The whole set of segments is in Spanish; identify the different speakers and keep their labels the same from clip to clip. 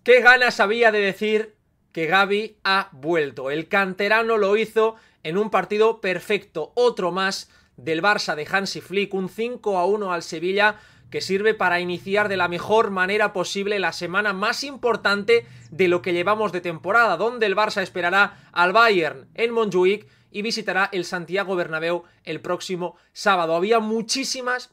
Speaker 1: Qué ganas había de decir que Gavi ha vuelto. El canterano lo hizo en un partido perfecto. Otro más del Barça de Hansi Flick. Un 5-1 al Sevilla que sirve para iniciar de la mejor manera posible la semana más importante de lo que llevamos de temporada, donde el Barça esperará al Bayern en Montjuic y visitará el Santiago Bernabéu el próximo sábado. Había muchísimas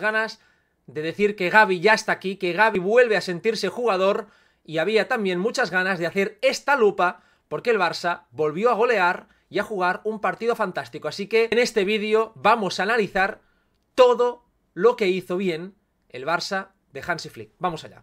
Speaker 1: ganas de decir que Gavi ya está aquí, que Gavi vuelve a sentirse jugador, y había también muchas ganas de hacer esta lupa porque el Barça volvió a golear y a jugar un partido fantástico. Así que en este vídeo vamos a analizar todo lo que hizo bien el Barça de Hansi Flick. Vamos allá.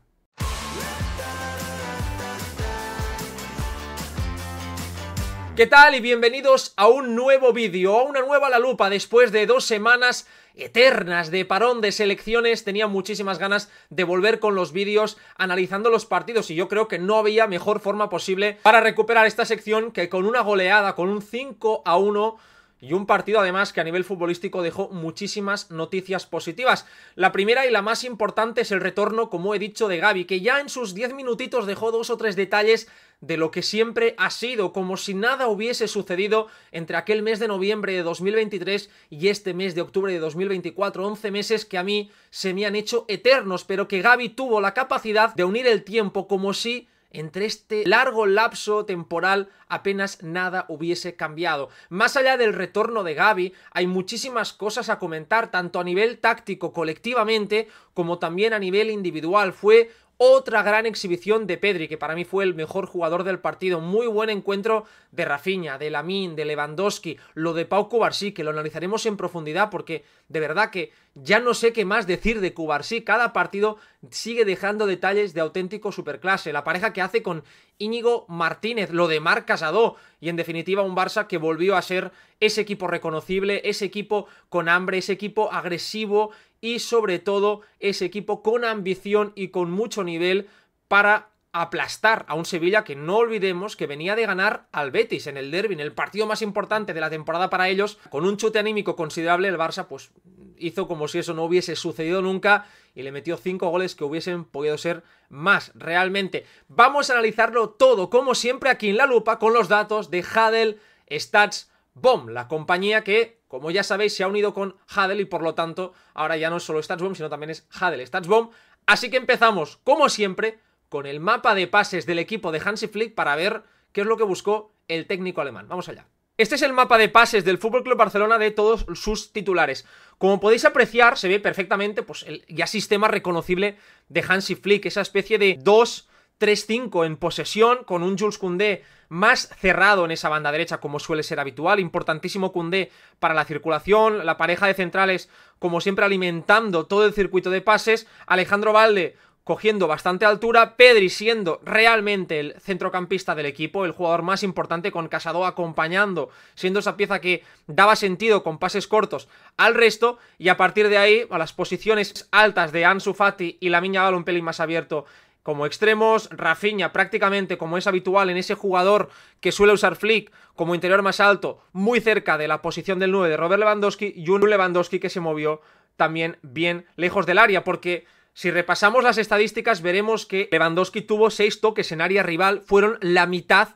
Speaker 1: ¿Qué tal? Y bienvenidos a un nuevo vídeo, a una nueva La Lupa. Después de 2 semanas eternas de parón de selecciones, tenía muchísimas ganas de volver con los vídeos analizando los partidos, y yo creo que no había mejor forma posible para recuperar esta sección que con una goleada, con un 5-1, y un partido además que a nivel futbolístico dejó muchísimas noticias positivas. La primera y la más importante es el retorno, como he dicho, de Gavi, que ya en sus 10 minutitos dejó 2 o 3 detalles de lo que siempre ha sido, como si nada hubiese sucedido entre aquel mes de noviembre de 2023 y este mes de octubre de 2024, 11 meses que a mí se me han hecho eternos, pero que Gavi tuvo la capacidad de unir el tiempo como si entre este largo lapso temporal apenas nada hubiese cambiado. Más allá del retorno de Gavi, hay muchísimas cosas a comentar, tanto a nivel táctico colectivamente, como también a nivel individual. Fue otra gran exhibición de Pedri, que para mí fue el mejor jugador del partido. Muy buen encuentro de Rafinha, de Lamine, de Lewandowski, lo de Pau Cubarsí, que lo analizaremos en profundidad, porque de verdad que ya no sé qué más decir de Cubarsí. Cada partido sigue dejando detalles de auténtico superclase. La pareja que hace con Íñigo Martínez, lo de Marc Casado, y en definitiva un Barça que volvió a ser ese equipo reconocible, ese equipo con hambre, ese equipo agresivo y sobre todo ese equipo con ambición y con mucho nivel para aplastar a un Sevilla que no olvidemos que venía de ganar al Betis en el derbi, en el partido más importante de la temporada para ellos. Con un chute anímico considerable, el Barça pues hizo como si eso no hubiese sucedido nunca y le metió 5 goles que hubiesen podido ser más realmente. Vamos a analizarlo todo, como siempre, aquí en La Lupa, con los datos de Hadel Stats Bomb, la compañía que, como ya sabéis, se ha unido con Hadel y por lo tanto ahora ya no es solo StatsBomb, sino también es Hadel Stats Bomb. Así que empezamos, como siempre, con el mapa de pases del equipo de Hansi Flick para ver qué es lo que buscó el técnico alemán. Vamos allá. Este es el mapa de pases del FC Barcelona de todos sus titulares. Como podéis apreciar, se ve perfectamente pues, el ya sistema reconocible de Hansi Flick, esa especie de 2-3-5 en posesión, con un Jules Koundé más cerrado en esa banda derecha, como suele ser habitual. Importantísimo Koundé para la circulación, la pareja de centrales, como siempre, alimentando todo el circuito de pases. Alejandro Balde cogiendo bastante altura, Pedri siendo realmente el centrocampista del equipo, el jugador más importante, con Casado acompañando, siendo esa pieza que daba sentido con pases cortos al resto, y a partir de ahí, a las posiciones altas de Ansu Fati y Lamine Yamal un pelín más abierto como extremos, Rafinha prácticamente como es habitual en ese jugador que suele usar Flick como interior más alto, muy cerca de la posición del 9 de Robert Lewandowski, y un Lewandowski que se movió también bien lejos del área, porque si repasamos las estadísticas veremos que Lewandowski tuvo 6 toques en área rival, fueron la mitad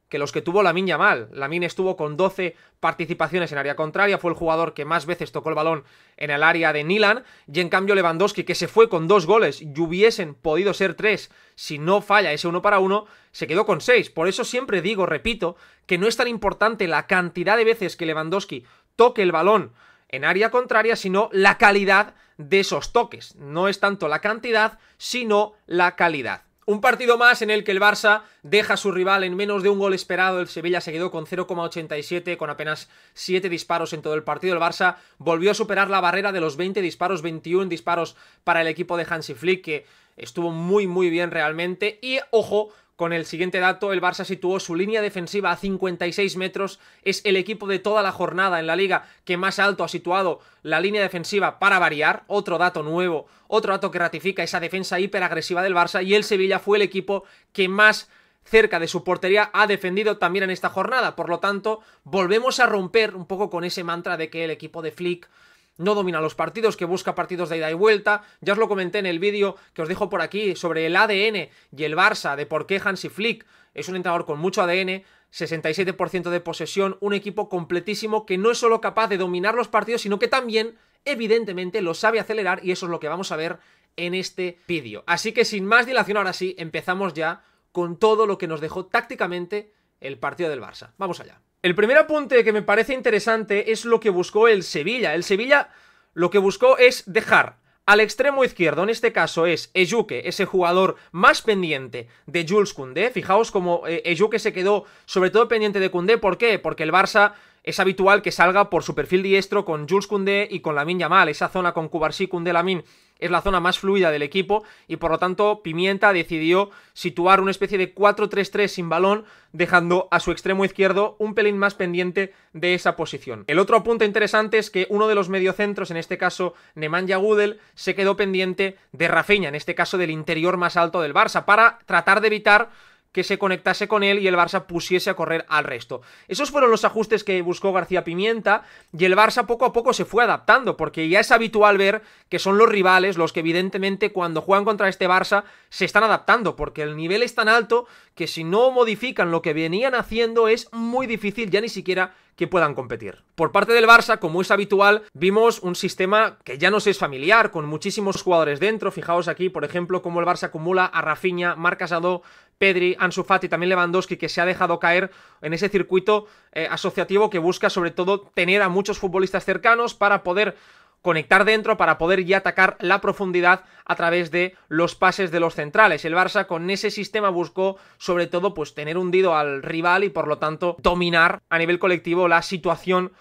Speaker 1: que los que tuvo Lamine Yamal. Lamine estuvo con 12 participaciones en área contraria, fue el jugador que más veces tocó el balón en el área de Milan, y en cambio Lewandowski, que se fue con 2 goles y hubiesen podido ser 3 si no falla ese 1 para 1, se quedó con 6. Por eso siempre digo, repito, que no es tan importante la cantidad de veces que Lewandowski toque el balón en área contraria, sino la calidad de esos toques. No es tanto la cantidad, sino la calidad. Un partido más en el que el Barça deja a su rival en menos de un gol esperado. El Sevilla se quedó con 0,87, con apenas 7 disparos en todo el partido. El Barça volvió a superar la barrera de los 20 disparos, 21 disparos para el equipo de Hansi Flick, que estuvo muy bien realmente. Y ojo con el siguiente dato, el Barça situó su línea defensiva a 56 metros, es el equipo de toda la jornada en la Liga que más alto ha situado la línea defensiva para variar, otro dato nuevo, otro dato que ratifica esa defensa hiperagresiva del Barça, y el Sevilla fue el equipo que más cerca de su portería ha defendido también en esta jornada. Por lo tanto, volvemos a romper un poco con ese mantra de que el equipo de Flick no domina los partidos, que busca partidos de ida y vuelta. Ya os lo comenté en el vídeo que os dejo por aquí sobre el ADN y el Barça, de por qué Hansi Flick es un entrenador con mucho ADN, 67% de posesión, un equipo completísimo que no es solo capaz de dominar los partidos, sino que también, evidentemente, lo sabe acelerar, y eso es lo que vamos a ver en este vídeo. Así que sin más dilación, ahora sí, empezamos ya con todo lo que nos dejó tácticamente el partido del Barça. Vamos allá. El primer apunte que me parece interesante es lo que buscó el Sevilla. El Sevilla lo que buscó es dejar al extremo izquierdo, en este caso es Ejuke, ese jugador más pendiente de Jules Koundé. Fijaos cómo Ejuke se quedó sobre todo pendiente de Koundé. ¿Por qué? Porque el Barça es habitual que salga por su perfil diestro con Jules Koundé y con Lamine Yamal. Esa zona con Cubarsí, Koundé, Lamine es la zona más fluida del equipo, y por lo tanto Pimienta decidió situar una especie de 4-3-3 sin balón, dejando a su extremo izquierdo un pelín más pendiente de esa posición. El otro punto interesante es que uno de los mediocentros, en este caso Nemanja Gudel, se quedó pendiente de Rafinha, en este caso del interior más alto del Barça, para tratar de evitar que se conectase con él y el Barça pusiese a correr al resto. Esos fueron los ajustes que buscó García Pimienta, y el Barça poco a poco se fue adaptando, porque ya es habitual ver que son los rivales los que evidentemente cuando juegan contra este Barça se están adaptando, porque el nivel es tan alto que si no modifican lo que venían haciendo es muy difícil ya ni siquiera que puedan competir. Por parte del Barça, como es habitual, vimos un sistema que ya nos es familiar, con muchísimos jugadores dentro. Fijaos aquí, por ejemplo, cómo el Barça acumula a Rafinha, Marc Casado, Pedri, Ansu Fati, también Lewandowski, que se ha dejado caer en ese circuito asociativo que busca sobre todo tener a muchos futbolistas cercanos para poder conectar dentro, para poder ya atacar la profundidad a través de los pases de los centrales. El Barça con ese sistema buscó sobre todo pues tener hundido al rival y por lo tanto dominar a nivel colectivo la situación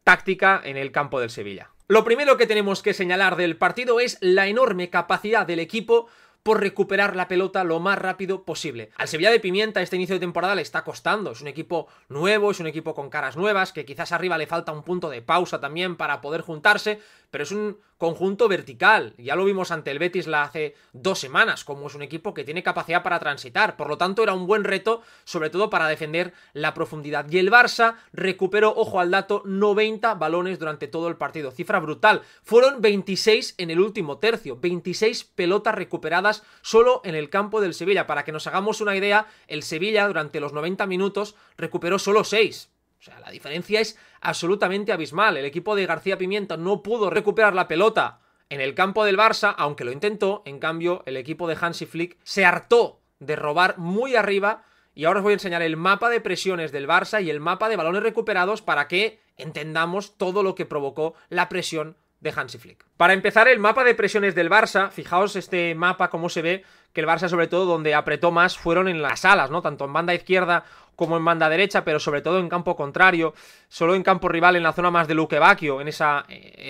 Speaker 1: táctica en el campo del Sevilla. Lo primero que tenemos que señalar del partido es la enorme capacidad del equipo por recuperar la pelota lo más rápido posible. Al Sevilla de Pimienta este inicio de temporada le está costando, es un equipo nuevo, es un equipo con caras nuevas, que quizás arriba le falta un punto de pausa también para poder juntarse, pero es un conjunto vertical. Ya lo vimos ante el Betis hace 2 semanas, como es un equipo que tiene capacidad para transitar. Por lo tanto, era un buen reto, sobre todo para defender la profundidad. Y el Barça recuperó, ojo al dato, 90 balones durante todo el partido. Cifra brutal. Fueron 26 en el último tercio. 26 pelotas recuperadas solo en el campo del Sevilla. Para que nos hagamos una idea, el Sevilla durante los 90 minutos recuperó solo 6. O sea, la diferencia es absolutamente abismal. El equipo de García Pimienta no pudo recuperar la pelota en el campo del Barça, aunque lo intentó. En cambio, el equipo de Hansi Flick se hartó de robar muy arriba, y ahora os voy a enseñar el mapa de presiones del Barça y el mapa de balones recuperados para que entendamos todo lo que provocó la presión de Hansi Flick. Para empezar, el mapa de presiones del Barça, fijaos este mapa cómo se ve que el Barça sobre todo donde apretó más fueron en las alas, ¿no? Tanto en banda izquierda como en banda derecha, pero sobre todo en campo contrario, solo en campo rival en la zona más de Luque Bacchio, en esa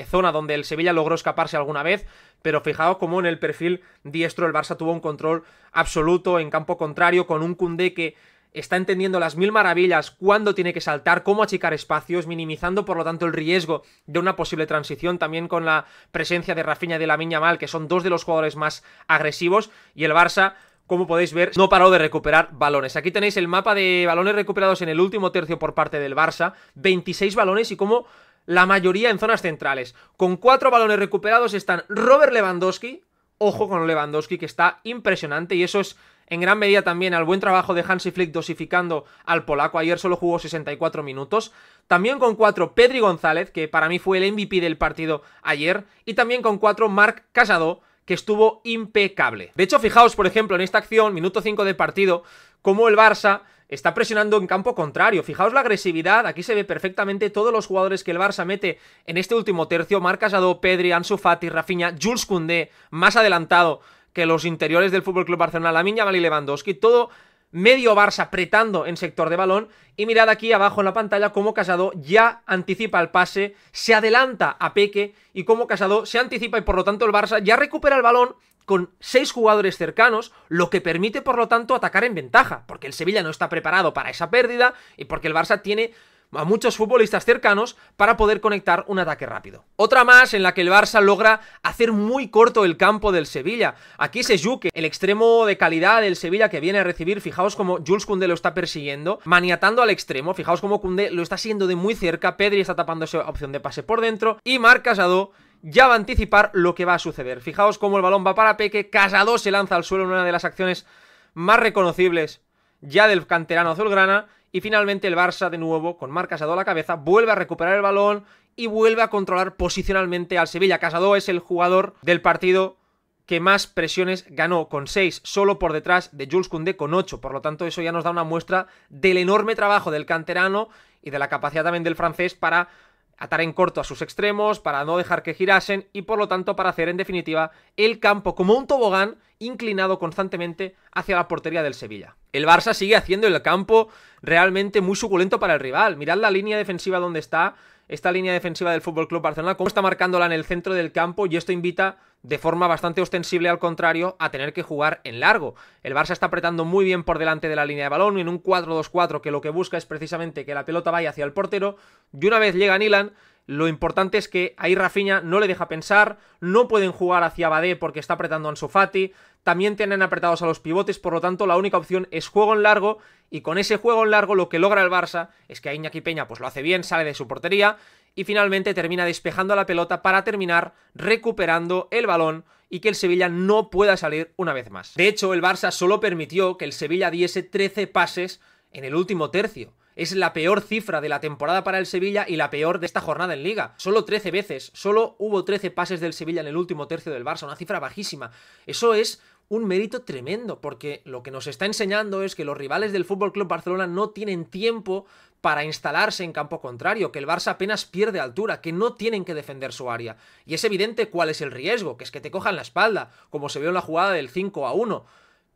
Speaker 1: zona donde el Sevilla logró escaparse alguna vez, pero fijaos cómo en el perfil diestro el Barça tuvo un control absoluto en campo contrario, con un Koundé que está entendiendo las mil maravillas cuándo tiene que saltar, cómo achicar espacios, minimizando por lo tanto el riesgo de una posible transición, también con la presencia de Rafinha y de Lamine Yamal, que son dos de los jugadores más agresivos, y el Barça, como podéis ver, no paró de recuperar balones. Aquí tenéis el mapa de balones recuperados en el último tercio por parte del Barça, 26 balones y como la mayoría en zonas centrales. Con 4 balones recuperados están Robert Lewandowski, ojo con Lewandowski que está impresionante, y eso es en gran medida también al buen trabajo de Hansi Flick dosificando al polaco. Ayer solo jugó 64 minutos. También con 4 Pedri González, que para mí fue el MVP del partido ayer. Y también con 4 Marc Casado, que estuvo impecable. De hecho, fijaos, por ejemplo, en esta acción, minuto 5 de partido, cómo el Barça está presionando en campo contrario. Fijaos la agresividad, aquí se ve perfectamente todos los jugadores que el Barça mete en este último tercio. Marc Casado, Pedri, Ansu Fati, Rafinha, Jules Koundé, más adelantado que los interiores del FC Barcelona, Lamine Yamal y Lewandowski, todo medio Barça apretando en sector de balón. Y mirad aquí abajo en la pantalla cómo Casado ya anticipa el pase, se adelanta a Peque, y cómo Casado se anticipa y por lo tanto el Barça ya recupera el balón con 6 jugadores cercanos, lo que permite por lo tanto atacar en ventaja, porque el Sevilla no está preparado para esa pérdida y porque el Barça tiene a muchos futbolistas cercanos para poder conectar un ataque rápido. Otra más en la que el Barça logra hacer muy corto el campo del Sevilla. Aquí es Ejuke, el extremo de calidad del Sevilla que viene a recibir. Fijaos cómo Jules Koundé lo está persiguiendo, maniatando al extremo. Fijaos cómo Koundé lo está siguiendo de muy cerca. Pedri está tapando esa opción de pase por dentro y Marc Casado ya va a anticipar lo que va a suceder. Fijaos cómo el balón va para Peque, Casado se lanza al suelo en una de las acciones más reconocibles ya del canterano azulgrana. Y finalmente el Barça, de nuevo, con Marc Casado a la cabeza, vuelve a recuperar el balón y vuelve a controlar posicionalmente al Sevilla. Casado es el jugador del partido que más presiones ganó, con 6, solo por detrás de Jules Koundé con 8. Por lo tanto, eso ya nos da una muestra del enorme trabajo del canterano y de la capacidad también del francés para atar en corto a sus extremos, para no dejar que girasen y por lo tanto para hacer en definitiva el campo como un tobogán inclinado constantemente hacia la portería del Sevilla. El Barça sigue haciendo el campo realmente muy suculento para el rival. Mirad la línea defensiva donde está, esta línea defensiva del FC Barcelona, cómo está marcándola en el centro del campo, y esto invita de forma bastante ostensible al contrario a tener que jugar en largo. El Barça está apretando muy bien por delante de la línea de balón en un 4-2-4 que lo que busca es precisamente que la pelota vaya hacia el portero, y una vez llega Nyland, lo importante es que ahí Rafinha no le deja pensar, no pueden jugar hacia Badé porque está apretando a Ansu Fati, también tienen apretados a los pivotes, por lo tanto la única opción es juego en largo, y con ese juego en largo lo que logra el Barça es que Iñaki Peña pues lo hace bien, sale de su portería y finalmente termina despejando la pelota para terminar recuperando el balón y que el Sevilla no pueda salir una vez más. De hecho, el Barça solo permitió que el Sevilla diese 13 pases en el último tercio. Es la peor cifra de la temporada para el Sevilla y la peor de esta jornada en Liga. Solo 13 veces, solo hubo 13 pases del Sevilla en el último tercio del Barça, una cifra bajísima. Eso es un mérito tremendo, porque lo que nos está enseñando es que los rivales del FC Barcelona no tienen tiempo para instalarse en campo contrario, que el Barça apenas pierde altura, que no tienen que defender su área. Y es evidente cuál es el riesgo, que es que te cojan la espalda, como se vio en la jugada del 5-1.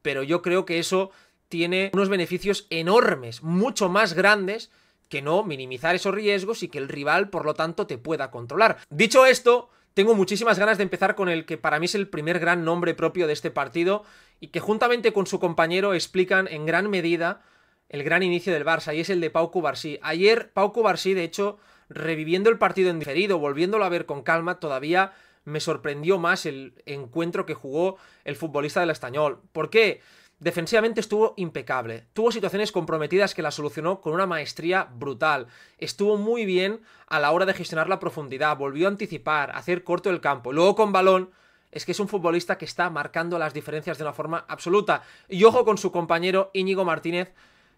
Speaker 1: Pero yo creo que eso tiene unos beneficios enormes, mucho más grandes que no minimizar esos riesgos y que el rival, por lo tanto, te pueda controlar. Dicho esto, tengo muchísimas ganas de empezar con el que para mí es el primer gran nombre propio de este partido y que juntamente con su compañero explican en gran medida el gran inicio del Barça, y es el de Pau Cubarsí. Ayer Pau Cubarsí, de hecho, reviviendo el partido en diferido, volviéndolo a ver con calma, todavía me sorprendió más el encuentro que jugó el futbolista del Estañol. ¿Por qué? Defensivamente estuvo impecable, tuvo situaciones comprometidas que las solucionó con una maestría brutal, estuvo muy bien a la hora de gestionar la profundidad, volvió a anticipar, a hacer corto el campo, luego con balón, es que es un futbolista que está marcando las diferencias de una forma absoluta. Y ojo con su compañero Íñigo Martínez,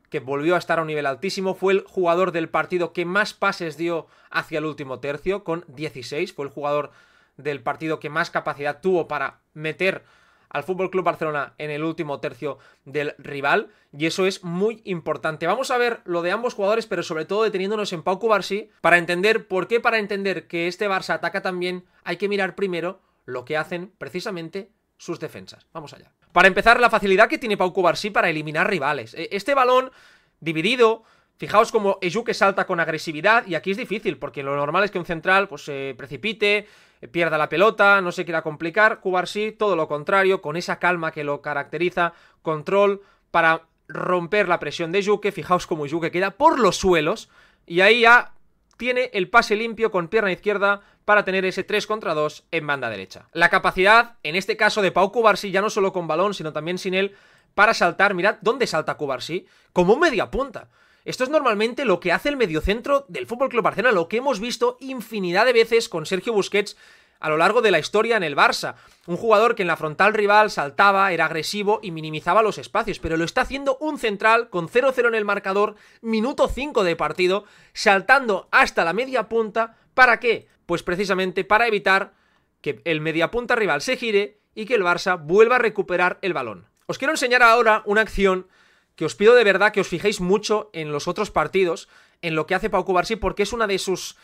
Speaker 1: que volvió a estar a un nivel altísimo, fue el jugador del partido que más pases dio hacia el último tercio, con 16, fue el jugador del partido que más capacidad tuvo para meter al FC Barcelona en el último tercio del rival, y eso es muy importante. Vamos a ver lo de ambos jugadores, pero sobre todo deteniéndonos en Pau Cubarsí, para entender por qué, para entender que este Barça ataca tan bien, hay que mirar primero lo que hacen precisamente sus defensas. Vamos allá. Para empezar, la facilidad que tiene Pau Cubarsí para eliminar rivales. Este balón dividido, fijaos como Ejuke salta con agresividad, y aquí es difícil, porque lo normal es que un central pues se precipite, pierda la pelota, no se quiera complicar. Cubarsí, todo lo contrario, con esa calma que lo caracteriza, control para romper la presión de Ejuke. Fijaos como Ejuke queda por los suelos, y ahí ya tiene el pase limpio con pierna izquierda para tener ese 3 contra 2 en banda derecha. La capacidad, en este caso de Pau Cubarsí, ya no solo con balón, sino también sin él, para saltar. Mirad dónde salta Cubarsí, como un mediapunta. Esto es normalmente lo que hace el mediocentro del FC Barcelona, lo que hemos visto infinidad de veces con Sergio Busquets a lo largo de la historia en el Barça. Un jugador que en la frontal rival saltaba, era agresivo y minimizaba los espacios, pero lo está haciendo un central con 0-0 en el marcador, minuto 5 de partido, saltando hasta la media punta. ¿Para qué? Pues precisamente para evitar que el mediapunta rival se gire y que el Barça vuelva a recuperar el balón. Os quiero enseñar ahora una acción que os pido de verdad que os fijéis mucho en los otros partidos, en lo que hace Pau Cubarsí, porque es una de sus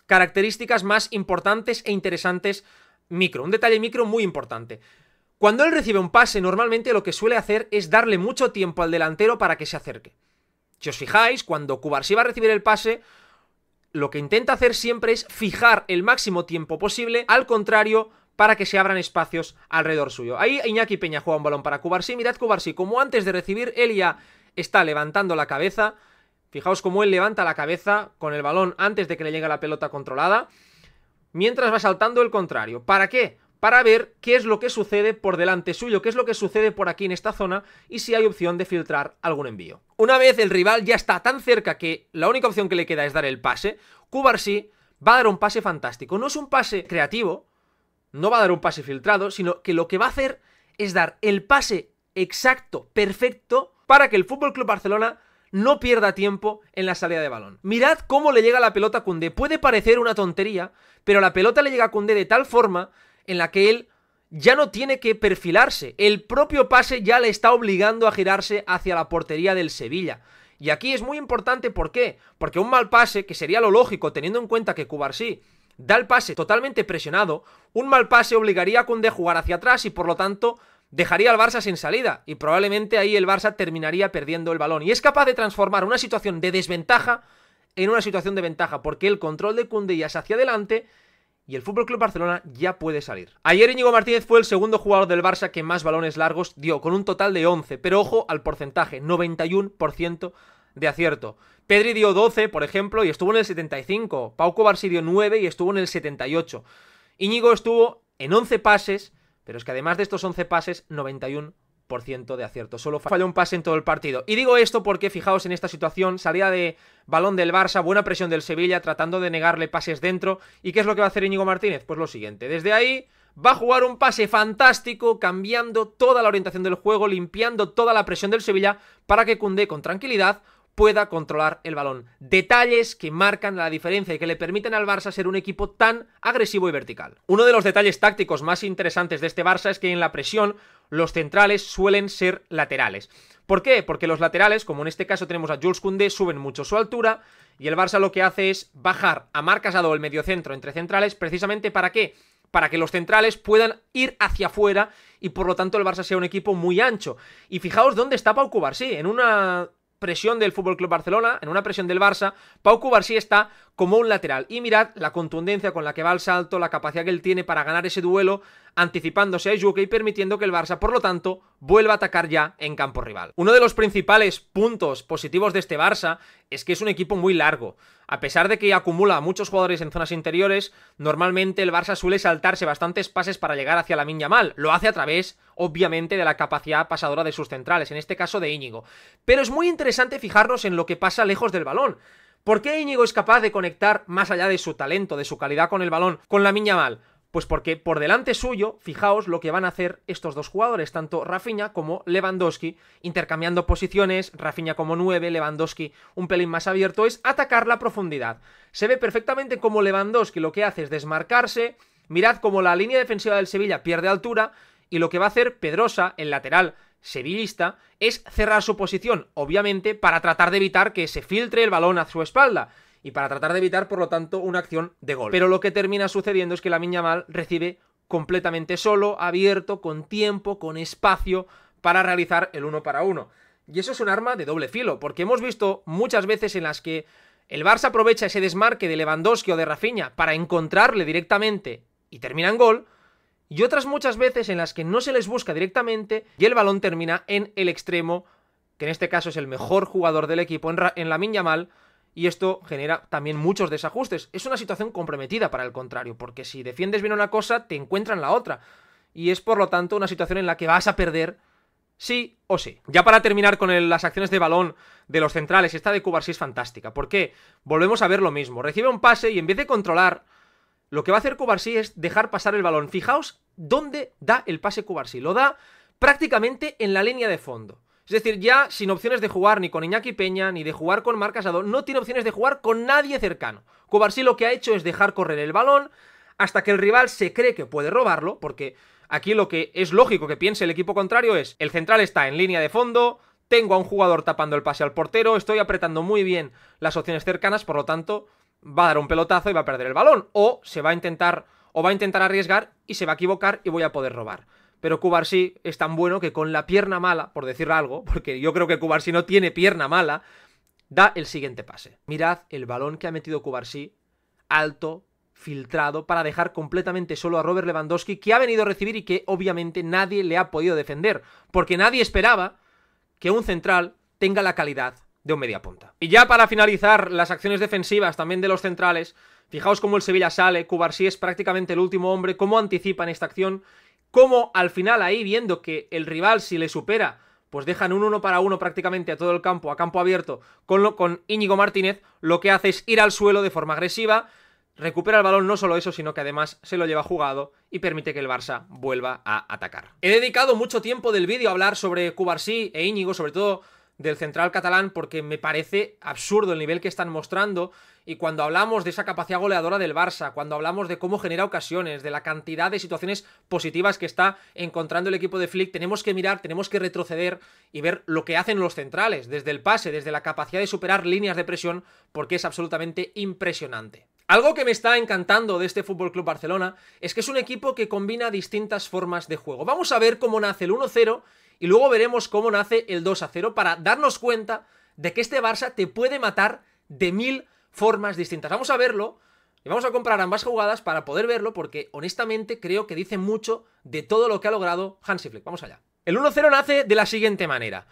Speaker 1: características más importantes e interesantes micro, un detalle micro muy importante. Cuando él recibe un pase, normalmente lo que suele hacer es darle mucho tiempo al delantero para que se acerque. Si os fijáis, cuando Cubarsí va a recibir el pase, lo que intenta hacer siempre es fijar el máximo tiempo posible al contrario, para que se abran espacios alrededor suyo. Ahí Iñaki Peña juega un balón para Cubarsí. Mirad Cubarsí, como antes de recibir, él ya está levantando la cabeza, Fijaos cómo él levanta la cabeza con el balón antes de que le llegue la pelota controlada, mientras va saltando el contrario. ¿Para qué? Para ver qué es lo que sucede por delante suyo, qué es lo que sucede por aquí en esta zona y si hay opción de filtrar algún envío. Una vez el rival ya está tan cerca que la única opción que le queda es dar el pase, Cubarsí va a dar un pase fantástico. No es un pase creativo, no va a dar un pase filtrado, sino que lo que va a hacer es dar el pase exacto, perfecto, para que el FC Barcelona no pierda tiempo en la salida de balón. Mirad cómo le llega la pelota a Koundé. Puede parecer una tontería, pero la pelota le llega a Koundé de tal forma en la que él ya no tiene que perfilarse. El propio pase ya le está obligando a girarse hacia la portería del Sevilla. Y aquí es muy importante, ¿por qué? Porque un mal pase, que sería lo lógico teniendo en cuenta que Cubarsí da el pase totalmente presionado, un mal pase obligaría a Koundé a jugar hacia atrás y por lo tanto dejaría al Barça sin salida y probablemente ahí el Barça terminaría perdiendo el balón. Y es capaz de transformar una situación de desventaja en una situación de ventaja, porque el control de Koundé ya es hacia adelante y el FC Barcelona ya puede salir. Ayer Íñigo Martínez fue el segundo jugador del Barça que más balones largos dio, con un total de 11, pero ojo al porcentaje, 91% de acierto. Pedri dio 12, por ejemplo, y estuvo en el 75. Pau Cubarsí dio 9 y estuvo en el 78. Íñigo estuvo en 11 pases, pero es que además de estos 11 pases, 91% de acierto. Solo falló un pase en todo el partido. Y digo esto porque, fijaos en esta situación, salida de balón del Barça, buena presión del Sevilla, tratando de negarle pases dentro. ¿Y qué es lo que va a hacer Íñigo Martínez? Pues lo siguiente, desde ahí va a jugar un pase fantástico, cambiando toda la orientación del juego, limpiando toda la presión del Sevilla, para que Koundé con tranquilidad pueda controlar el balón. Detalles que marcan la diferencia y que le permiten al Barça ser un equipo tan agresivo y vertical. Uno de los detalles tácticos más interesantes de este Barça es que en la presión los centrales suelen ser laterales. ¿Por qué? Porque los laterales, como en este caso tenemos a Jules Koundé, suben mucho su altura y el Barça lo que hace es bajar a Marc Casado el mediocentro entre centrales, precisamente ¿para qué? Para que los centrales puedan ir hacia afuera y por lo tanto el Barça sea un equipo muy ancho. Y fijaos dónde está Pau Cubarsí, en una presión del FC Barcelona, en una presión del Barça, Pau Cubarsí está como un lateral. Y mirad la contundencia con la que va al salto, la capacidad que él tiene para ganar ese duelo, anticipándose a Juque y permitiendo que el Barça, por lo tanto, vuelva a atacar ya en campo rival. Uno de los principales puntos positivos de este Barça es que es un equipo muy largo. A pesar de que acumula muchos jugadores en zonas interiores, normalmente el Barça suele saltarse bastantes pases para llegar hacia Lamine Yamal. Lo hace a través, obviamente, de la capacidad pasadora de sus centrales, en este caso de Íñigo. Pero es muy interesante fijarnos en lo que pasa lejos del balón. ¿Por qué Íñigo es capaz de conectar, más allá de su talento, de su calidad con el balón, con Lamine Yamal? Pues porque por delante suyo, fijaos lo que van a hacer estos dos jugadores, tanto Rafinha como Lewandowski, intercambiando posiciones, Rafinha como 9, Lewandowski un pelín más abierto, es atacar la profundidad. Se ve perfectamente como Lewandowski lo que hace es desmarcarse, mirad como la línea defensiva del Sevilla pierde altura, y lo que va a hacer Pedrosa, el lateral sevillista, es cerrar su posición, obviamente para tratar de evitar que se filtre el balón a su espalda, y para tratar de evitar, por lo tanto, una acción de gol. Pero lo que termina sucediendo es que Lamine Yamal recibe completamente solo, abierto, con tiempo, con espacio, para realizar el 1 para 1. Y eso es un arma de doble filo, porque hemos visto muchas veces en las que el Barça aprovecha ese desmarque de Lewandowski o de Rafinha para encontrarle directamente y termina en gol, y otras muchas veces en las que no se les busca directamente y el balón termina en el extremo, que en este caso es el mejor jugador del equipo, en Lamine Yamal, y esto genera también muchos desajustes. Es una situación comprometida para el contrario, porque si defiendes bien una cosa, te encuentran la otra. Y es por lo tanto una situación en la que vas a perder sí o sí. Ya para terminar con las acciones de balón de los centrales, esta de Cubarsí es fantástica. ¿Por qué? Volvemos a ver lo mismo. Recibe un pase y en vez de controlar, lo que va a hacer Cubarsí es dejar pasar el balón. Fijaos dónde da el pase Cubarsí. Lo da prácticamente en la línea de fondo. Es decir, ya sin opciones de jugar ni con Iñaki Peña, ni de jugar con Marc Casado, no tiene opciones de jugar con nadie cercano. Cubarsí lo que ha hecho es dejar correr el balón hasta que el rival se cree que puede robarlo, porque aquí lo que es lógico que piense el equipo contrario es: el central está en línea de fondo, tengo a un jugador tapando el pase al portero, estoy apretando muy bien las opciones cercanas, por lo tanto va a dar un pelotazo y va a perder el balón, o va a intentar arriesgar y se va a equivocar y voy a poder robar. Pero Cubarsí es tan bueno que con la pierna mala, por decir algo, porque yo creo que Cubarsí no tiene pierna mala, da el siguiente pase. Mirad el balón que ha metido Cubarsí, alto, filtrado, para dejar completamente solo a Robert Lewandowski, que ha venido a recibir y que obviamente nadie le ha podido defender, porque nadie esperaba que un central tenga la calidad de un mediapunta. Y ya para finalizar las acciones defensivas también de los centrales, fijaos cómo el Sevilla sale, Cubarsí es prácticamente el último hombre, cómo anticipa en esta acción, cómo al final ahí viendo que el rival si le supera, pues dejan un 1 para 1 prácticamente a todo el campo, a campo abierto, con Íñigo Martínez, lo que hace es ir al suelo de forma agresiva, recupera el balón, no solo eso, sino que además se lo lleva jugado y permite que el Barça vuelva a atacar. He dedicado mucho tiempo del vídeo a hablar sobre Cubarsí e Íñigo, sobre todo del central catalán, porque me parece absurdo el nivel que están mostrando, y cuando hablamos de esa capacidad goleadora del Barça, cuando hablamos de cómo genera ocasiones, de la cantidad de situaciones positivas que está encontrando el equipo de Flick, tenemos que mirar, tenemos que retroceder y ver lo que hacen los centrales, desde el pase, desde la capacidad de superar líneas de presión, porque es absolutamente impresionante. Algo que me está encantando de este FC Barcelona es que es un equipo que combina distintas formas de juego. Vamos a ver cómo nace el 1-0 y luego veremos cómo nace el 2-0 para darnos cuenta de que este Barça te puede matar de 1000 formas distintas. Vamos a verlo y vamos a comparar ambas jugadas para poder verlo, porque honestamente creo que dice mucho de todo lo que ha logrado Hansi Flick. Vamos allá. El 1-0 nace de la siguiente manera.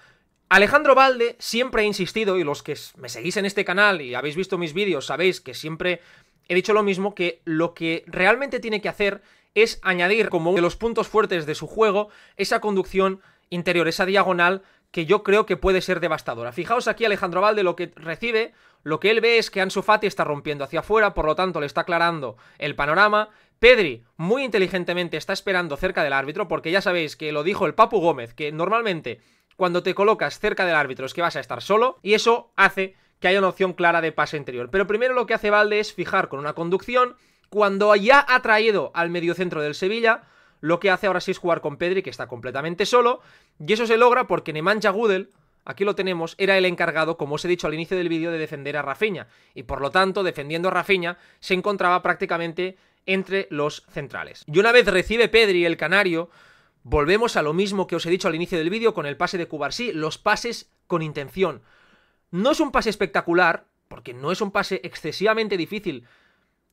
Speaker 1: Alejandro Balde siempre ha insistido, y los que me seguís en este canal y habéis visto mis vídeos sabéis que siempre he dicho lo mismo, que lo que realmente tiene que hacer es añadir como uno de los puntos fuertes de su juego esa conducción interior, esa diagonal que yo creo que puede ser devastadora. Fijaos aquí Alejandro Balde lo que recibe, lo que él ve es que Ansu Fati está rompiendo hacia afuera, por lo tanto le está aclarando el panorama. Pedri muy inteligentemente está esperando cerca del árbitro, porque ya sabéis que lo dijo el Papu Gómez, que normalmente cuando te colocas cerca del árbitro es que vas a estar solo, y eso hace que haya una opción clara de pase interior. Pero primero lo que hace Balde es fijar con una conducción. Cuando ya ha traído al mediocentro del Sevilla, lo que hace ahora sí es jugar con Pedri, que está completamente solo, y eso se logra porque Nemanja Gudel, aquí lo tenemos, era el encargado, como os he dicho al inicio del vídeo, de defender a Rafinha, y por lo tanto, defendiendo a Rafinha, se encontraba prácticamente entre los centrales. Y una vez recibe Pedri el canario, volvemos a lo mismo que os he dicho al inicio del vídeo con el pase de Cubarsí, los pases con intención. No es un pase espectacular, porque no es un pase excesivamente difícil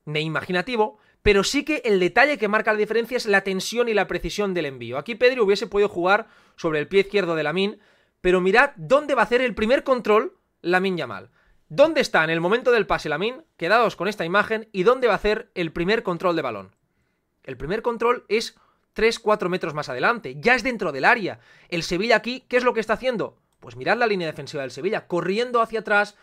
Speaker 1: ni imaginativo, pero sí que el detalle que marca la diferencia es la tensión y la precisión del envío. Aquí Pedri hubiese podido jugar sobre el pie izquierdo de Lamine, pero mirad dónde va a hacer el primer control Lamine Yamal. ¿Dónde está en el momento del pase Lamine? Quedaos con esta imagen, y dónde va a hacer el primer control de balón. El primer control es 3-4 metros más adelante, ya es dentro del área. El Sevilla aquí, ¿qué es lo que está haciendo? Pues mirad la línea defensiva del Sevilla, corriendo hacia atrás,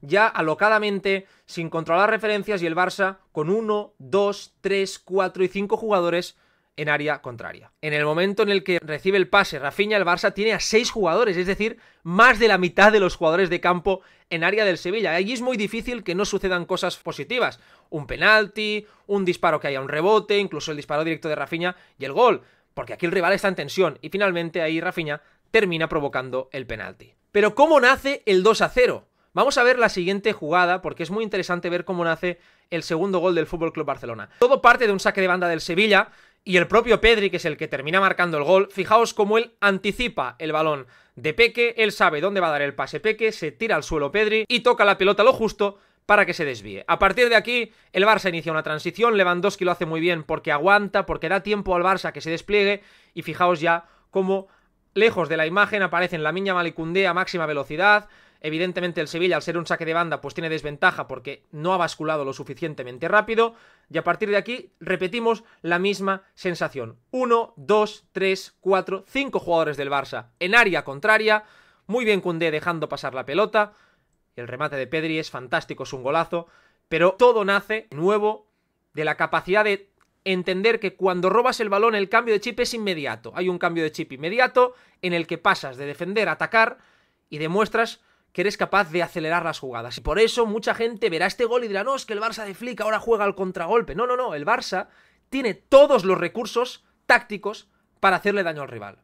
Speaker 1: ya alocadamente, sin controlar referencias, y el Barça con 1, 2, 3, 4 y 5 jugadores en área contraria. En el momento en el que recibe el pase Rafinha, el Barça tiene a 6 jugadores, es decir, más de la mitad de los jugadores de campo en área del Sevilla. Allí es muy difícil que no sucedan cosas positivas. Un penalti, un disparo que haya un rebote, incluso el disparo directo de Rafinha y el gol, porque aquí el rival está en tensión, y finalmente ahí Rafinha termina provocando el penalti. Pero ¿cómo nace el 2-0? Vamos a ver la siguiente jugada, porque es muy interesante ver cómo nace el segundo gol del FC Barcelona. Todo parte de un saque de banda del Sevilla, y el propio Pedri, que es el que termina marcando el gol, fijaos cómo él anticipa el balón de Peque, él sabe dónde va a dar el pase Peque, se tira al suelo Pedri y toca la pelota lo justo para que se desvíe. A partir de aquí, el Barça inicia una transición, Lewandowski lo hace muy bien porque aguanta, porque da tiempo al Barça que se despliegue, y fijaos ya cómo lejos de la imagen aparecen Lamine Yamal y Koundé a máxima velocidad. Evidentemente el Sevilla, al ser un saque de banda, pues tiene desventaja porque no ha basculado lo suficientemente rápido, y a partir de aquí repetimos la misma sensación. 1, 2, 3, 4, 5 jugadores del Barça en área contraria, muy bien Koundé dejando pasar la pelota, el remate de Pedri es fantástico, es un golazo, pero todo nace, de nuevo, de la capacidad de entender que cuando robas el balón el cambio de chip es inmediato. Hay un cambio de chip inmediato en el que pasas de defender a atacar y demuestras que eres capaz de acelerar las jugadas. Y por eso mucha gente verá este gol y dirá, no, es que el Barça de Flick ahora juega al contragolpe. No, no, no, el Barça tiene todos los recursos tácticos para hacerle daño al rival.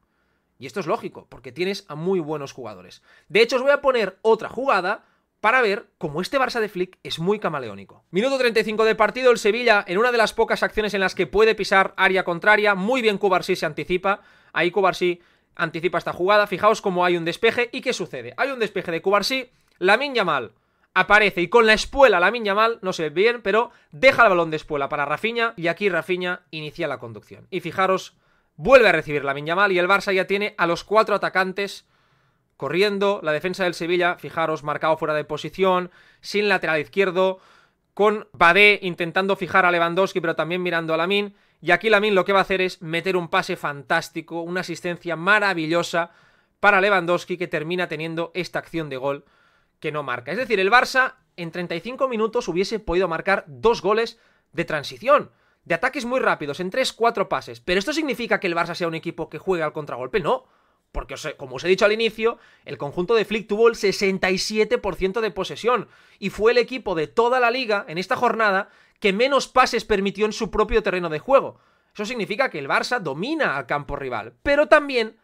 Speaker 1: Y esto es lógico, porque tienes a muy buenos jugadores. De hecho, os voy a poner otra jugada para ver cómo este Barça de Flick es muy camaleónico. Minuto 35 de partido, el Sevilla, en una de las pocas acciones en las que puede pisar área contraria, muy bien Cubarsí se anticipa, ahí Cubarsí anticipa esta jugada, fijaos cómo hay un despeje, ¿y qué sucede? Hay un despeje de Cubarsí, Lamine Yamal aparece, y con la espuela Lamine Yamal, no se ve bien, pero deja el balón de espuela para Rafinha, y aquí Rafinha inicia la conducción. Y fijaros, vuelve a recibir Lamine Yamal, y el Barça ya tiene a los 4 atacantes corriendo. La defensa del Sevilla, fijaros, marcado fuera de posición, sin lateral izquierdo, con Badé intentando fijar a Lewandowski, pero también mirando a Lamine. Y aquí Lamine lo que va a hacer es meter un pase fantástico, una asistencia maravillosa para Lewandowski, que termina teniendo esta acción de gol que no marca. Es decir, el Barça en 35 minutos hubiese podido marcar 2 goles de transición, de ataques muy rápidos, en 3-4 pases. ¿Pero esto significa que el Barça sea un equipo que juegue al contragolpe? No, porque como os he dicho al inicio, el conjunto de Flick tuvo el 67% de posesión y fue el equipo de toda la liga en esta jornada que menos pases permitió en su propio terreno de juego. Eso significa que el Barça domina al campo rival, pero también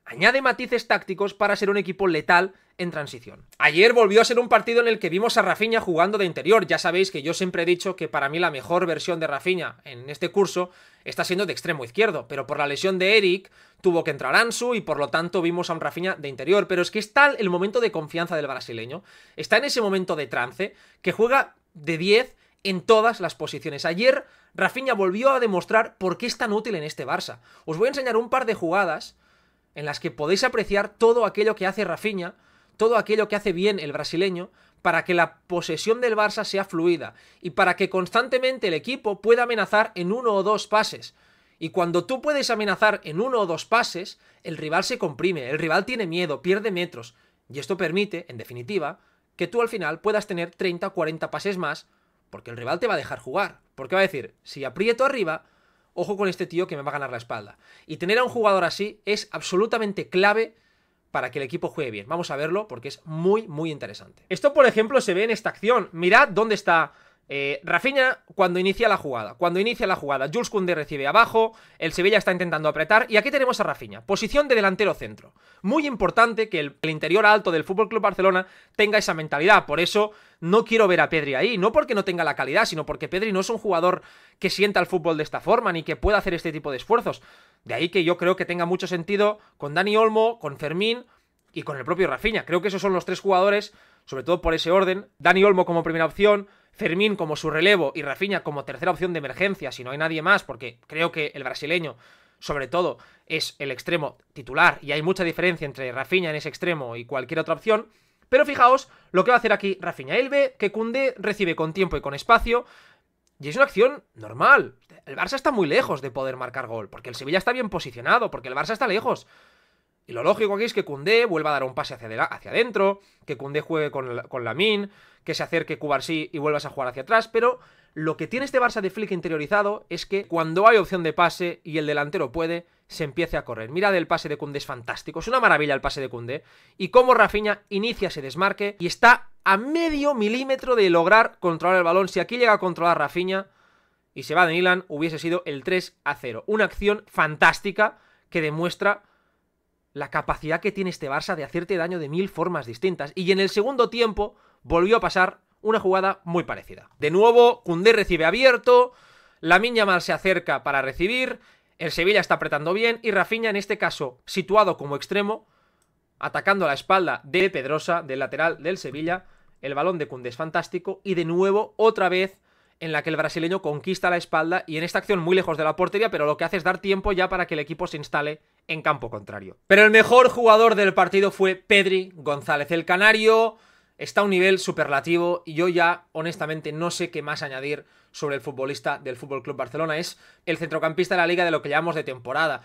Speaker 1: añade matices tácticos para ser un equipo letal en transición. Ayer volvió a ser un partido en el que vimos a Rafinha jugando de interior. Ya sabéis que yo siempre he dicho que para mí la mejor versión de Rafinha en este curso está siendo de extremo izquierdo, pero por la lesión de Eric tuvo que entrar Ansu y por lo tanto vimos a un Rafinha de interior. Pero es que está el momento de confianza del brasileño, está en ese momento de trance que juega de 10 en todas las posiciones. Ayer Rafinha volvió a demostrar por qué es tan útil en este Barça. Os voy a enseñar un par de jugadas en las que podéis apreciar todo aquello que hace Rafinha, todo aquello que hace bien el brasileño, para que la posesión del Barça sea fluida y para que constantemente el equipo pueda amenazar en 1 o 2 pases. Y cuando tú puedes amenazar en 1 o 2 pases, el rival se comprime, el rival tiene miedo, pierde metros, y esto permite, en definitiva, que tú al final puedas tener 30 o 40 pases más, porque el rival te va a dejar jugar, porque va a decir, si aprieto arriba, ojo con este tío que me va a ganar la espalda. Y tener a un jugador así es absolutamente clave para que el equipo juegue bien. Vamos a verlo porque es muy, muy interesante. Esto, por ejemplo, se ve en esta acción. Mirad dónde está Rafinha cuando inicia la jugada. Jules Koundé recibe abajo, el Sevilla está intentando apretar y aquí tenemos a Rafinha, posición de delantero centro. Muy importante que el interior alto del FC Barcelona tenga esa mentalidad. Por eso no quiero ver a Pedri ahí, no porque no tenga la calidad, sino porque Pedri no es un jugador que sienta el fútbol de esta forma, ni que pueda hacer este tipo de esfuerzos. De ahí que yo creo que tenga mucho sentido con Dani Olmo, con Fermín y con el propio Rafinha. Creo que esos son los 3 jugadores, sobre todo por ese orden. Dani Olmo como primera opción, Fermín como su relevo y Rafinha como tercera opción de emergencia, si no hay nadie más, porque creo que el brasileño, sobre todo, es el extremo titular y hay mucha diferencia entre Rafinha en ese extremo y cualquier otra opción. Pero fijaos lo que va a hacer aquí Rafinha. Él ve que Koundé recibe con tiempo y con espacio y es una acción normal. El Barça está muy lejos de poder marcar gol, porque el Sevilla está bien posicionado, porque el Barça está lejos. Y lo lógico aquí es que Koundé vuelva a dar un pase hacia adentro, que Koundé juegue con Lamine, que se acerque Cubarsí y vuelvas a jugar hacia atrás, pero lo que tiene este Barça de Flick interiorizado es que cuando hay opción de pase y el delantero puede, se empiece a correr. Mirad, el pase de Koundé es fantástico, es una maravilla el pase de Koundé, y cómo Rafinha inicia ese desmarque y está a medio milímetro de lograr controlar el balón. Si aquí llega a controlar Rafinha y se va de Milan, hubiese sido el 3-0. Una acción fantástica que demuestra la capacidad que tiene este Barça de hacerte daño de 1000 formas distintas. Y en el segundo tiempo volvió a pasar una jugada muy parecida. De nuevo, Koundé recibe abierto, Lamine Yamal se acerca para recibir, el Sevilla está apretando bien y Rafinha, en este caso situado como extremo, atacando a la espalda de Pedrosa, del lateral del Sevilla. El balón de Koundé es fantástico y de nuevo, otra vez, en la que el brasileño conquista la espalda y en esta acción muy lejos de la portería, pero lo que hace es dar tiempo ya para que el equipo se instale en campo contrario. Pero el mejor jugador del partido fue Pedri González. El canario está a un nivel superlativo y yo ya, honestamente, no sé qué más añadir sobre el futbolista del FC Barcelona. Es el centrocampista de la liga de lo que llamamos de temporada.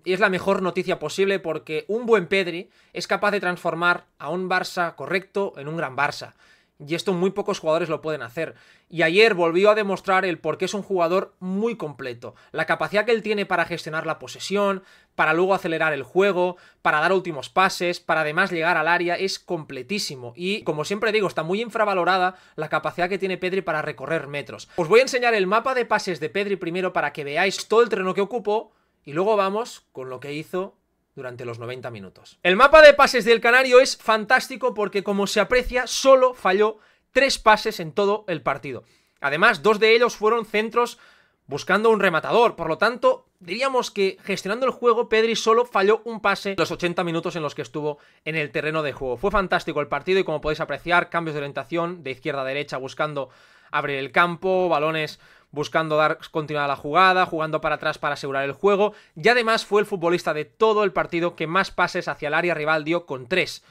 Speaker 1: Y es la mejor noticia posible porque un buen Pedri es capaz de transformar a un Barça correcto en un gran Barça. Y esto muy pocos jugadores lo pueden hacer. Y ayer volvió a demostrar el por qué es un jugador muy completo. La capacidad que él tiene para gestionar la posesión, para luego acelerar el juego, para dar últimos pases, para además llegar al área, es completísimo. Y como siempre digo, está muy infravalorada la capacidad que tiene Pedri para recorrer metros. Os voy a enseñar el mapa de pases de Pedri primero para que veáis todo el terreno que ocupó y luego vamos con lo que hizo durante los 90 minutos. El mapa de pases del canario es fantástico porque, como se aprecia, solo falló 3 pases en todo el partido. Además, 2 de ellos fueron centros buscando un rematador. Por lo tanto, diríamos que gestionando el juego, Pedri solo falló un pase en los 80 minutos en los que estuvo en el terreno de juego. Fue fantástico el partido y, como podéis apreciar, cambios de orientación de izquierda a derecha buscando abrir el campo, balones buscando dar continuidad a la jugada, jugando para atrás para asegurar el juego, y además fue el futbolista de todo el partido que más pases hacia el área rival dio con 3,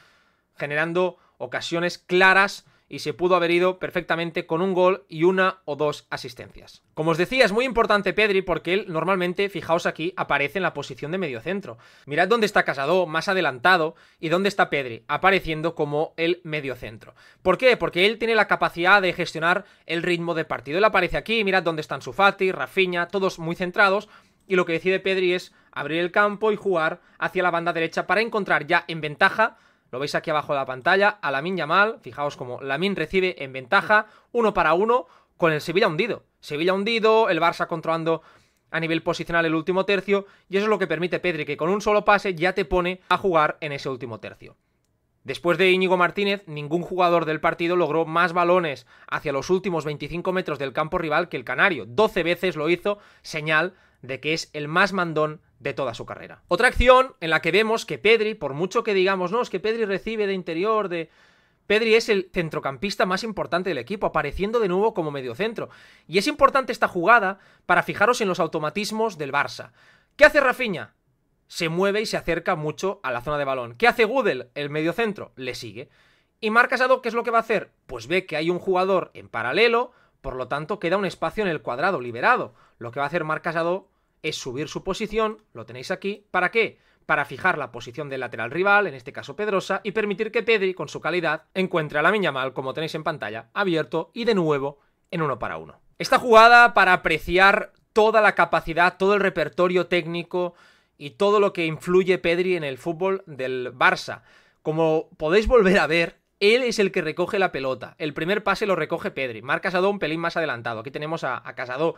Speaker 1: generando ocasiones claras y se pudo haber ido perfectamente con un gol y 1 o 2 asistencias. Como os decía, es muy importante Pedri porque él normalmente, fijaos aquí, aparece en la posición de mediocentro. Mirad dónde está Casado, más adelantado, y dónde está Pedri, apareciendo como el mediocentro. ¿Por qué? Porque él tiene la capacidad de gestionar el ritmo de partido. Él aparece aquí, mirad dónde están Ansu Fati, Rafinha, todos muy centrados, y lo que decide Pedri es abrir el campo y jugar hacia la banda derecha para encontrar ya en ventaja. Lo veis aquí abajo de la pantalla, a Lamine Yamal, fijaos como Lamine recibe en ventaja, 1 para 1, con el Sevilla hundido. Sevilla hundido, el Barça controlando a nivel posicional el último tercio, y eso es lo que permite Pedri, que con un solo pase ya te pone a jugar en ese último tercio. Después de Íñigo Martínez, ningún jugador del partido logró más balones hacia los últimos 25 metros del campo rival que el canario. 12 veces lo hizo, señal de que es el más mandón de toda su carrera. Otra acción en la que vemos que Pedri, por mucho que digamos, no, es que Pedri recibe de interior, Pedri es el centrocampista más importante del equipo, apareciendo de nuevo como mediocentro. Y es importante esta jugada para fijaros en los automatismos del Barça. ¿Qué hace Rafinha? Se mueve y se acerca mucho a la zona de balón. ¿Qué hace Gudel, el mediocentro? Le sigue. ¿Y Marc Casado qué es lo que va a hacer? Pues ve que hay un jugador en paralelo, por lo tanto queda un espacio en el cuadrado liberado. Lo que va a hacer Marc Casado es subir su posición, lo tenéis aquí, ¿para qué? Para fijar la posición del lateral rival, en este caso Pedrosa, y permitir que Pedri, con su calidad, encuentre a Lamine Yamal, como tenéis en pantalla, abierto y de nuevo en 1 para 1. Esta jugada para apreciar toda la capacidad, todo el repertorio técnico y todo lo que influye Pedri en el fútbol del Barça. Como podéis volver a ver, él es el que recoge la pelota. El primer pase lo recoge Pedri. Marc Casado un pelín más adelantado. Aquí tenemos a Casado,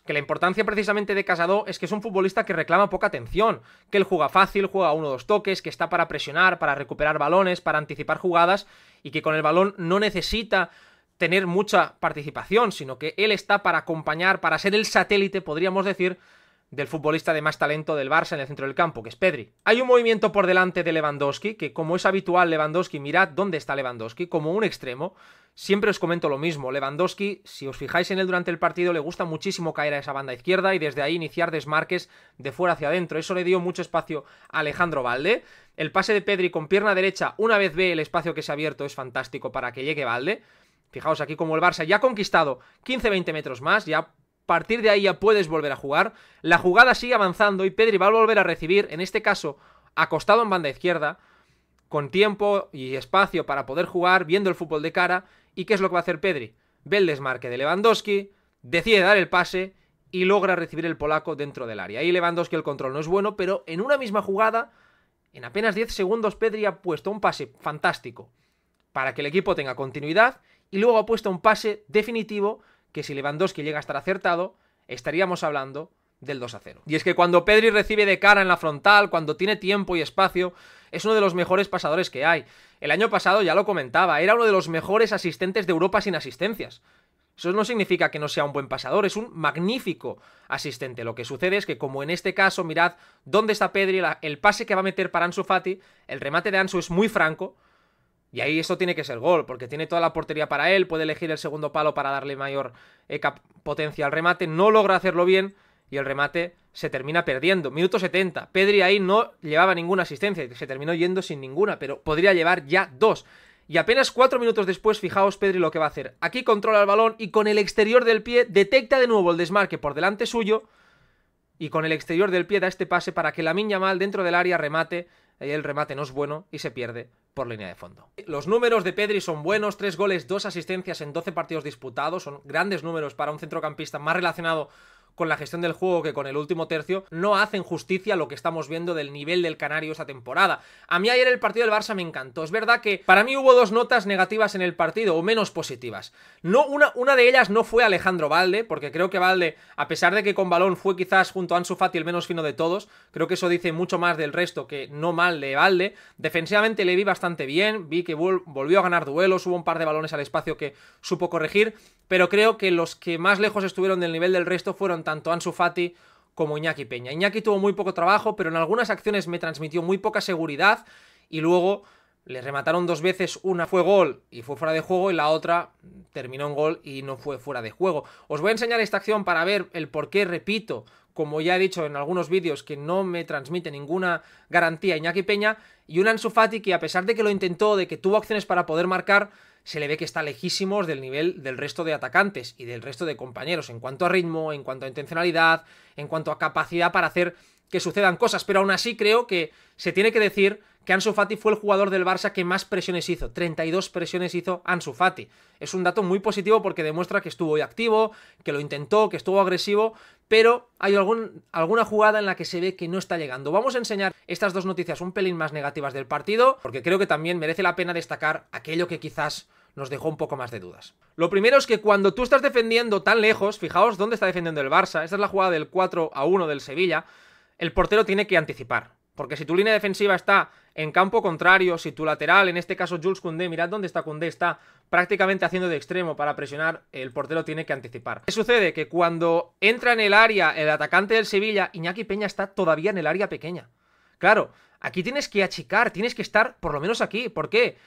Speaker 1: que la importancia precisamente de Casado es que es un futbolista que reclama poca atención, que él juega fácil, juega 1 o 2 toques, que está para presionar, para recuperar balones, para anticipar jugadas, y que con el balón no necesita tener mucha participación, sino que él está para acompañar, para ser el satélite, podríamos decir, del futbolista de más talento del Barça en el centro del campo, que es Pedri. Hay un movimiento por delante de Lewandowski, que como es habitual Lewandowski, mirad dónde está Lewandowski, como un extremo. Siempre os comento lo mismo, Lewandowski, si os fijáis en él durante el partido, le gusta muchísimo caer a esa banda izquierda y desde ahí iniciar desmarques de fuera hacia adentro. Eso le dio mucho espacio a Alejandro Balde. El pase de Pedri con pierna derecha, una vez ve el espacio que se ha abierto, es fantástico para que llegue Balde. Fijaos aquí como el Barça ya ha conquistado 15-20 metros más, ya a partir de ahí ya puedes volver a jugar. La jugada sigue avanzando y Pedri va a volver a recibir, en este caso acostado en banda izquierda, con tiempo y espacio para poder jugar, viendo el fútbol de cara. ¿Y qué es lo que va a hacer Pedri? Ve el desmarque de Lewandowski, decide dar el pase y logra recibir el polaco dentro del área. Ahí Lewandowski el control no es bueno, pero en una misma jugada, en apenas 10 segundos, Pedri ha puesto un pase fantástico para que el equipo tenga continuidad y luego ha puesto un pase definitivo que si Lewandowski llega a estar acertado, estaríamos hablando del 2-0. Y es que cuando Pedri recibe de cara en la frontal, cuando tiene tiempo y espacio, es uno de los mejores pasadores que hay. El año pasado ya lo comentaba, era uno de los mejores asistentes de Europa sin asistencias. Eso no significa que no sea un buen pasador, es un magnífico asistente. Lo que sucede es que, como en este caso, mirad dónde está Pedri, el pase que va a meter para Ansu Fati, el remate de Ansu es muy franco, y ahí esto tiene que ser gol, porque tiene toda la portería para él, puede elegir el segundo palo para darle mayor potencia al remate, no logra hacerlo bien, y el remate se termina perdiendo. Minuto 70, Pedri ahí no llevaba ninguna asistencia, se terminó yendo sin ninguna, pero podría llevar ya 2. Y apenas 4 minutos después, fijaos Pedri lo que va a hacer. Aquí controla el balón y con el exterior del pie detecta de nuevo el desmarque por delante suyo, y con el exterior del pie da este pase para que Lamine Yamal dentro del área remate. Ahí el remate no es bueno y se pierde por línea de fondo. Los números de Pedri son buenos, 3 goles, 2 asistencias en 12 partidos disputados, son grandes números para un centrocampista más relacionado con la gestión del juego que con el último tercio. No hacen justicia a lo que estamos viendo del nivel del canario esta temporada. A mí ayer el partido del Barça me encantó. Es verdad que para mí hubo 2 notas negativas en el partido, o menos positivas. No, una de ellas no fue Alejandro Balde, porque creo que Balde, a pesar de que con balón fue quizás junto a Ansu Fati el menos fino de todos, creo que eso dice mucho más del resto que no mal de Balde. Defensivamente le vi bastante bien, vi que volvió a ganar duelos, hubo un par de balones al espacio que supo corregir, pero creo que los que más lejos estuvieron del nivel del resto fueron tanto Ansu Fati como Iñaki Peña. Iñaki tuvo muy poco trabajo, pero en algunas acciones me transmitió muy poca seguridad y luego le remataron 2 veces, una fue gol y fue fuera de juego y la otra terminó en gol y no fue fuera de juego. Os voy a enseñar esta acción para ver el por qué, repito, como ya he dicho en algunos vídeos, que no me transmite ninguna garantía Iñaki Peña, y un Ansu Fati que, a pesar de que lo intentó, de que tuvo acciones para poder marcar, se le ve que está lejísimos del nivel del resto de atacantes y del resto de compañeros, en cuanto a ritmo, en cuanto a intencionalidad, en cuanto a capacidad para hacer que sucedan cosas. Pero aún así creo que se tiene que decir que Ansu Fati fue el jugador del Barça que más presiones hizo. 32 presiones hizo Ansu Fati. Es un dato muy positivo porque demuestra que estuvo activo, que lo intentó, que estuvo agresivo, pero hay alguna jugada en la que se ve que no está llegando. Vamos a enseñar estas dos noticias un pelín más negativas del partido, porque creo que también merece la pena destacar aquello que quizás nos dejó un poco más de dudas. Lo primero es que cuando tú estás defendiendo tan lejos, fijaos dónde está defendiendo el Barça, esta es la jugada del 4-1 del Sevilla, el portero tiene que anticipar. Porque si tu línea defensiva está en campo contrario, si tu lateral, en este caso Jules Koundé, mirad dónde está Koundé, está prácticamente haciendo de extremo para presionar, el portero tiene que anticipar. ¿Qué sucede? Que cuando entra en el área el atacante del Sevilla, Iñaki Peña está todavía en el área pequeña. Claro, aquí tienes que achicar, tienes que estar por lo menos aquí. ¿Por qué?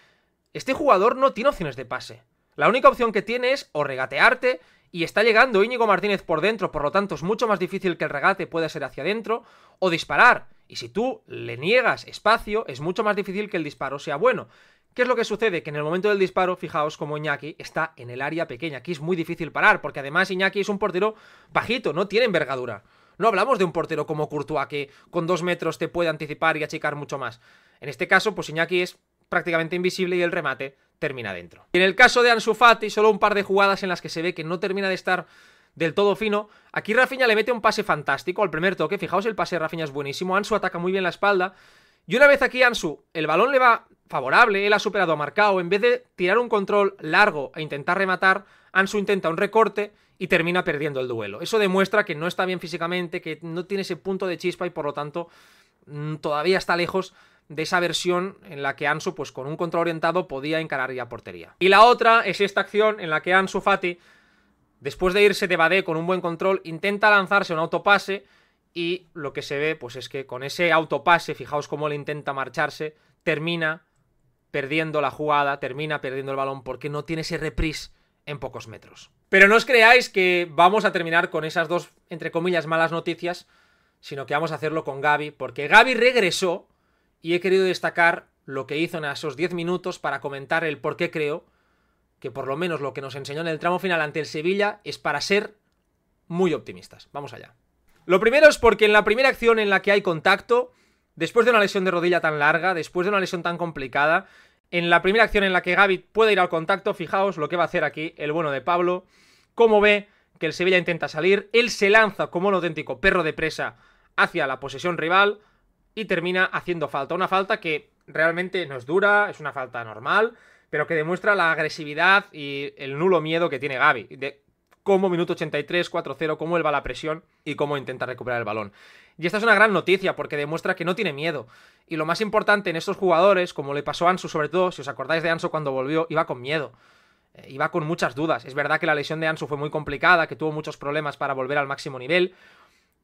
Speaker 1: Este jugador no tiene opciones de pase. La única opción que tiene es o regatearte, y está llegando Íñigo Martínez por dentro, por lo tanto es mucho más difícil que el regate pueda ser hacia adentro, o disparar. Y si tú le niegas espacio, es mucho más difícil que el disparo sea bueno. ¿Qué es lo que sucede? Que en el momento del disparo, fijaos como Iñaki está en el área pequeña. Aquí es muy difícil parar, porque además Iñaki es un portero bajito, no tiene envergadura. No hablamos de un portero como Courtois, que con 2 metros te puede anticipar y achicar mucho más. En este caso, pues Iñaki es prácticamente invisible y el remate termina dentro. Y en el caso de Ansu Fati, solo un par de jugadas en las que se ve que no termina de estar del todo fino. Aquí Rafinha le mete un pase fantástico al primer toque, fijaos el pase de Rafinha es buenísimo, Ansu ataca muy bien la espalda, y una vez aquí Ansu, el balón le va favorable, él ha superado a Marcao, en vez de tirar un control largo e intentar rematar, Ansu intenta un recorte y termina perdiendo el duelo. Eso demuestra que no está bien físicamente, que no tiene ese punto de chispa y por lo tanto todavía está lejos de esa versión en la que Ansu, pues con un control orientado, podía encarar ya portería. Y la otra es esta acción en la que Ansu Fati, después de irse de Badé con un buen control, intenta lanzarse un autopase y lo que se ve pues es que con ese autopase, fijaos cómo le intenta marcharse, termina perdiendo la jugada, termina perdiendo el balón porque no tiene ese reprise en pocos metros. Pero no os creáis que vamos a terminar con esas dos, entre comillas, malas noticias, sino que vamos a hacerlo con Gavi, porque Gavi regresó y he querido destacar lo que hizo en esos 10 minutos para comentar el por qué creo que por lo menos lo que nos enseñó en el tramo final ante el Sevilla es para ser muy optimistas. Vamos allá. Lo primero es porque en la primera acción en la que hay contacto, después de una lesión de rodilla tan larga, después de una lesión tan complicada, en la primera acción en la que Gavi puede ir al contacto, fijaos lo que va a hacer aquí el bueno de Pablo, cómo ve que el Sevilla intenta salir, él se lanza como un auténtico perro de presa hacia la posesión rival y termina haciendo falta. Una falta que realmente no es dura, es una falta normal, pero que demuestra la agresividad y el nulo miedo que tiene Gavi. De cómo minuto 83, 4-0, cómo él va a la presión y cómo intenta recuperar el balón. Y esta es una gran noticia porque demuestra que no tiene miedo. Y lo más importante en estos jugadores, como le pasó a Ansu sobre todo, si os acordáis de Ansu cuando volvió, iba con miedo. Iba con muchas dudas. Es verdad que la lesión de Ansu fue muy complicada, que tuvo muchos problemas para volver al máximo nivel.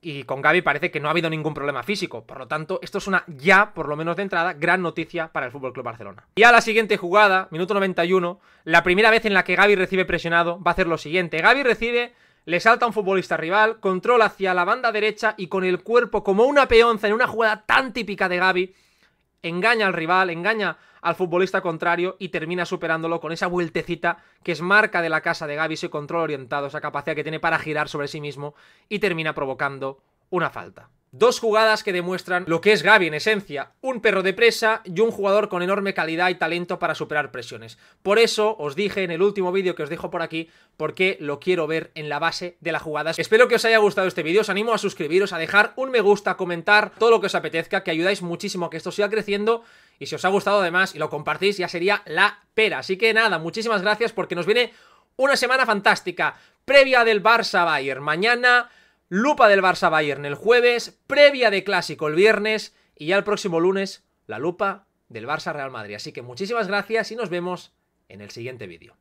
Speaker 1: Y con Gavi parece que no ha habido ningún problema físico. Por lo tanto, esto es una ya, por lo menos de entrada, gran noticia para el FC Barcelona. Y a la siguiente jugada, minuto 91, la primera vez en la que Gavi recibe presionado, va a hacer lo siguiente. Gavi recibe, le salta a un futbolista rival, control hacia la banda derecha y con el cuerpo como una peonza en una jugada tan típica de Gavi, engaña al rival, engaña al futbolista contrario y termina superándolo con esa vueltecita que es marca de la casa de Gavi, ese control orientado, esa capacidad que tiene para girar sobre sí mismo y termina provocando una falta. Dos jugadas que demuestran lo que es Gavi en esencia, un perro de presa y un jugador con enorme calidad y talento para superar presiones. Por eso os dije en el último vídeo que os dejo por aquí por qué lo quiero ver en la base de la jugada. Espero que os haya gustado este vídeo, os animo a suscribiros, a dejar un me gusta, a comentar todo lo que os apetezca, que ayudáis muchísimo a que esto siga creciendo y si os ha gustado además y lo compartís ya sería la pera. Así que nada, muchísimas gracias porque nos viene una semana fantástica, previa del Barça-Bayern mañana, lupa del Barça-Bayern el jueves, previa de Clásico el viernes y ya el próximo lunes la lupa del Barça-Real Madrid. Así que muchísimas gracias y nos vemos en el siguiente vídeo.